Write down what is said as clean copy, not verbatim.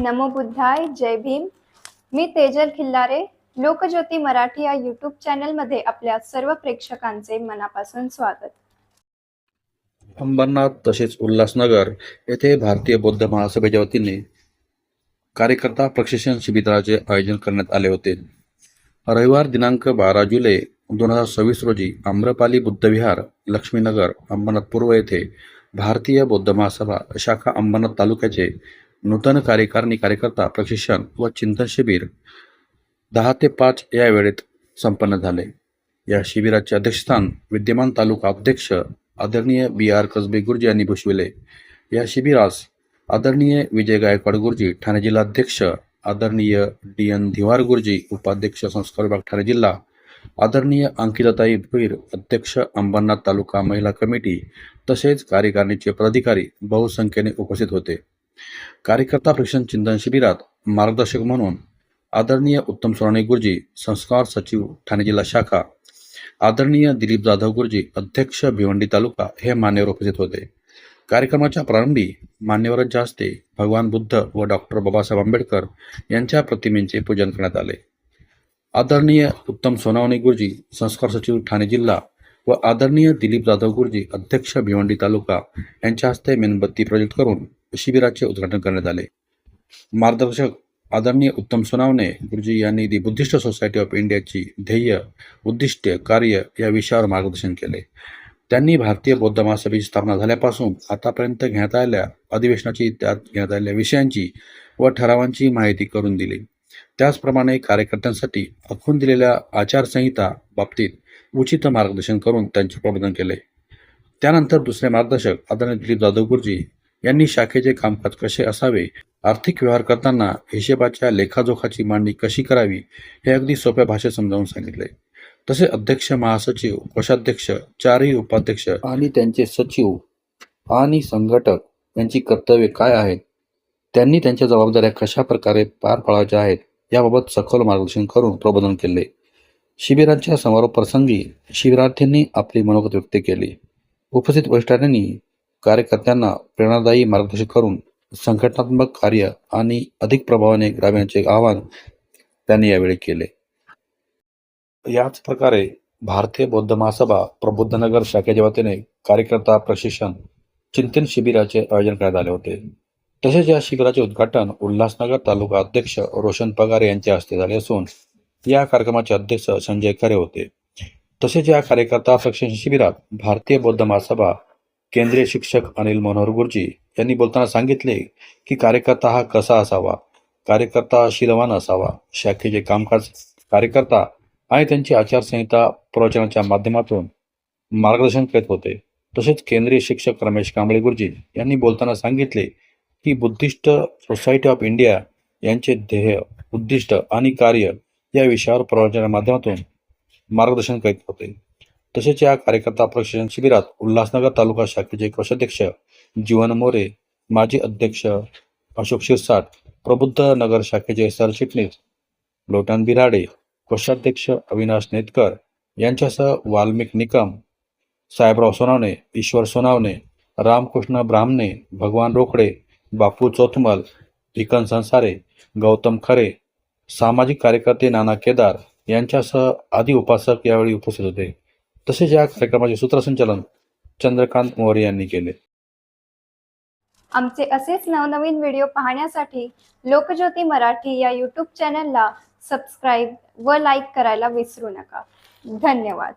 नमो बुद्धाय, जय भीम. मी तेजल खिल्लारे. लोकज्योती मराठी या यूट्यूब चॅनलमध्ये आपल्या सर्व प्रेक्षकांचे मनापासून स्वागत. अंबरनाथ तसेच उल्हासनगर येथे भारतीय बौद्ध महासभेच्या वतीने कार्यकर्ता प्रशिक्षण शिबिराचे आयोजन करण्यात आले होते. रविवार दिनांक 12 जुलै 2026 रोजी आम्रपाली बुद्धविहार, लक्ष्मीनगर, अंबरनाथ पूर्व येथे भारतीय बौद्ध महासभा शाखा अंबरनाथ तालुक्याचे नूतन कार्यकारिणी कार्यकर्ता प्रशिक्षण व चिंतन शिबिर 10 ते 5 या वेळेत संपन्न झाले. या शिबिराचे अध्यक्षस्थान विद्यमान तालुका अध्यक्ष आदरणीय B.R. कसबे गुरुजी यांनी भूषविले. या शिबिरास आदरणीय विजय गायकवाड गुरुजी ठाणे जिल्हाध्यक्ष, आदरणीय D.N. धिवार गुरुजी उपाध्यक्ष संस्कार विभाग ठाणे जिल्हा, आदरणीय अंकिताताई भोईर अध्यक्ष अंबरनाथ तालुका महिला कमिटी तसेच कार्यकारिणीचे पदाधिकारी बहुसंख्येने उपस्थित होते. कार्यकर्ता प्रशिक्षण चिंतन शिबिरात मार्गदर्शक म्हणून आदरणीय उत्तम सोनाणे गुरुजी संस्कार सचिव ठाणे जिल्हा शाखा, आदरणीय दिलीप जाधव गुरुजी अध्यक्ष भिवंडी तालुका हे मान्यवर उपस्थित होते. कार्यक्रमाच्या प्रारंभी मान्यवरांच्या हस्ते भगवान बुद्ध व डॉक्टर बाबासाहेब आंबेडकर यांच्या प्रतिमेचे पूजन करण्यात आले. आदरणीय उत्तम सोनावणे गुरुजी संस्कार सचिव ठाणे जिल्हा व आदरणीय दिलीप जाधव गुरुजी अध्यक्ष भिवंडी तालुका यांच्या हस्ते मेणबत्ती प्रज्वलित करून शिबिराचे उद्घाटन करण्यात आले. मार्गदर्शक आदरणीय उत्तम सोनावणे गुरुजी यांनी दी बुद्धिस्ट सोसायटी ऑफ इंडियाची ध्येय, उद्दिष्टे, कार्य या विषयावर मार्गदर्शन केले. त्यांनी भारतीय बौद्ध महासभेची स्थापना झाल्यापासून आतापर्यंत घेण्यात आलेल्या अधिवेशनाची, त्यात घेण्यात आलेल्या विषयांची व ठरावांची माहिती करून दिली. त्याचप्रमाणे कार्यकर्त्यांसाठी आखून दिलेल्या आचारसंहिता बाबतीत उचित मार्गदर्शन करून त्यांचे प्रबोधन केले. त्यानंतर दुसरे मार्गदर्शक आदरणीय दिलीप जाधव गुरुजी यांनी शाखेचे कामकाज कसे असावे, आर्थिक व्यवहार करताना हिशेबाच्या लेखाजोखाची मांडणी कशी करावी हे अगदी सोप्या भाषेत समजावून सांगितले. तसे अध्यक्ष, महासचिव, कोषाध्यक्ष, चारही उपाध्यक्ष आणि त्यांचे सचिव आणि संघटक यांची कर्तव्ये काय आहेत, त्यांनी त्यांच्या जबाबदाऱ्या कशा प्रकारे पार पाडायच्या आहेत याबाबत सखोल मार्गदर्शन करून प्रबोधन केले. शिबिराच्या समारोप प्रसंगी शिबिरार्थींनी आपली मनोगत व्यक्त केली. उपस्थित वरिष्ठांनी कार्यकर्त्यांना प्रेरणादायी मार्गदर्शन करून संघटनात्मक कार्य आणि अधिक प्रभावाने राबविण्याचे आवाहन त्यांनी यावेळी केले. याच प्रकारे भारतीय बौद्ध महासभा प्रबुद्धनगर शाखेच्या वतीने कार्यकर्ता प्रशिक्षण चिंतन शिबिराचे आयोजन करण्यात आले होते. तसेच या शिबिराचे उद्घाटन उल्हासनगर तालुका अध्यक्ष रोशन पगारे यांच्या हस्ते झाले असून या कार्यक्रमाचे अध्यक्ष संजय खरे होते. तसेच या कार्यकर्ता प्रशिक्षण शिबिरात भारतीय बौद्ध महासभा केंद्रीय शिक्षक अनिल मनोहर गुरुजी यांनी बोलताना सांगितले की कार्यकर्ता हा कसा असावा, कार्यकर्ता शीलवान असावा, शाखेचे कामकाज कार्यकर्ता आणि त्यांची आचारसंहिता प्रवचनाच्या माध्यमातून मार्गदर्शन करीत होते. तसेच केंद्रीय शिक्षक रमेश कांबळे गुरुजी यांनी बोलताना सांगितले की बुद्धिस्ट सोसायटी ऑफ इंडिया यांचे ध्येय, उद्दिष्ट आणि कार्य या विषयावर प्रवचनाच्या माध्यमातून मार्गदर्शन करीत होते. तसेच या कार्यकर्ता प्रशिक्षण शिबिरात उल्हासनगर तालुका शाखेचे कोषाध्यक्ष जीवन मोरे, माजी अध्यक्ष अशोक शिरसाट, प्रबुद्ध नगर शाखेचे सरचिटणीस लोटन बिराडे, कोषाध्यक्ष अविनाश नेतकर यांच्यासह वाल्मिक निकम, साहेबराव सोनावणे, ईश्वर सोनावणे, रामकृष्ण ब्राह्मणे, भगवान रोकडे, बापू चोथमल, भिकन संसारे, गौतम खरे, सामाजिक कार्यकर्ते नाना केदार यांच्यासह आदी उपासक यावेळी उपस्थित होते. तसेच या कार्यक्रमाचे सूत्रसंचालन चंद्रकांत मोरे यांनी केले. आमचे असेच नवनवीन व्हिडिओ पाहण्यासाठी लोकज्योती मराठी या यूट्यूब चॅनलला सबस्क्राईब व लाईक करायला विसरू नका. धन्यवाद.